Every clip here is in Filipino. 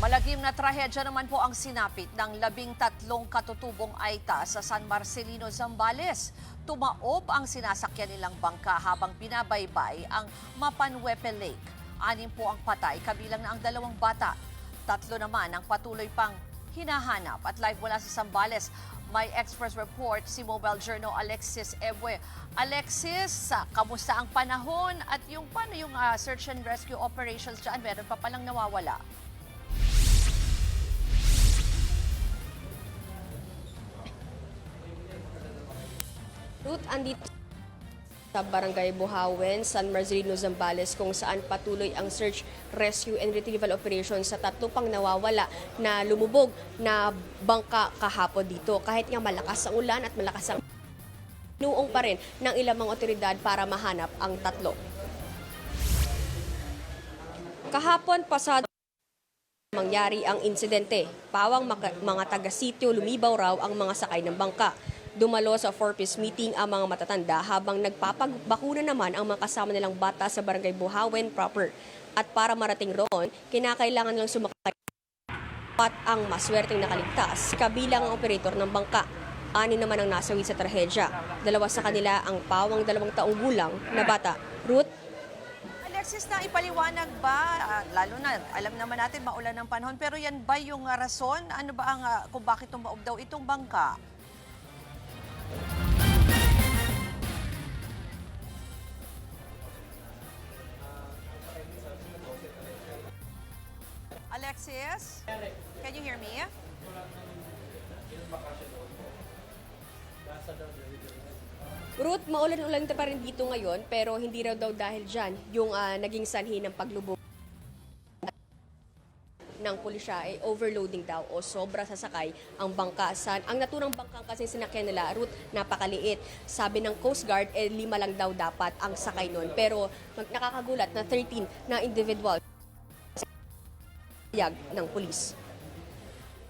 Malagim na trahedya naman po ang sinapit ng 13 katutubong Aita sa San Marcelino, Zambales. Tumaob ang sinasakyan nilang bangka habang binabaybay ang Mapanwepe Lake. 6 po ang patay, kabilang na ang 2 bata. 3 naman ang patuloy pang hinahanap. At live mula sa Zambales, may Express Report si Mobile Journal Alexis Ebue. Alexis, kamusta ang panahon at paano yung search and rescue operations dyan? Meron pa palang nawawala. Ruth, andito sa Barangay Buhawen, San Marcelino, Zambales kung saan patuloy ang search, rescue and retrieval operation sa 3 pang nawawala na lumubog na bangka kahapon dito. Kahit nga malakas ang ulan at malakas ang nuong pa rin ng ilang mga otoridad para mahanap ang 3. Kahapon pasado mangyari ang insidente. Pawang mga taga-sityo lumibaw raw ang mga sakay ng bangka. Dumalo sa 4-piece meeting ang mga matatanda habang nagpapabakuna naman ang mga kasama nilang bata sa Barangay Buhawen proper. At para marating roon, kinakailangan nilang sumakay at ang maswerteng nakaligtas, kabilang ang operator ng bangka. 6 naman ang nasawi sa trahedya. 2 sa kanila ang pawang 2 taong gulang na bata. Ruth? Alexis, na ipaliwanag ba, lalo na alam naman natin maulan ng panahon, pero yan ba yung rason? Ano ba ang kung bakit tumaob daw itong bangka? Alexis, can you hear me? Ruth, maulan-ulan pa rin dito ngayon pero hindi raw daw dahil dyan yung naging sanhi ng paglubog ng pulisya ay overloading daw o sobra sasakay ang bangka. Ang naturang bangkang kasi sinakyan nila, Ruth, napakaliit. Sabi ng Coast Guard, 5 lang daw dapat ang sakay nun. Pero nakakagulat na 13 na individual ng pulis.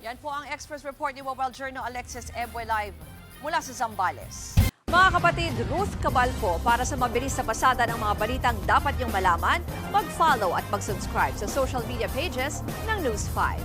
Yan po ang Express Report ni Mobile Journal Alexis Ebue live mula sa Zambales. Mga kapatid, Ruth Cabalco, para sa mabilis na pasada ng mga balitang dapat niyong malaman, mag-follow at mag-subscribe sa social media pages ng News 5.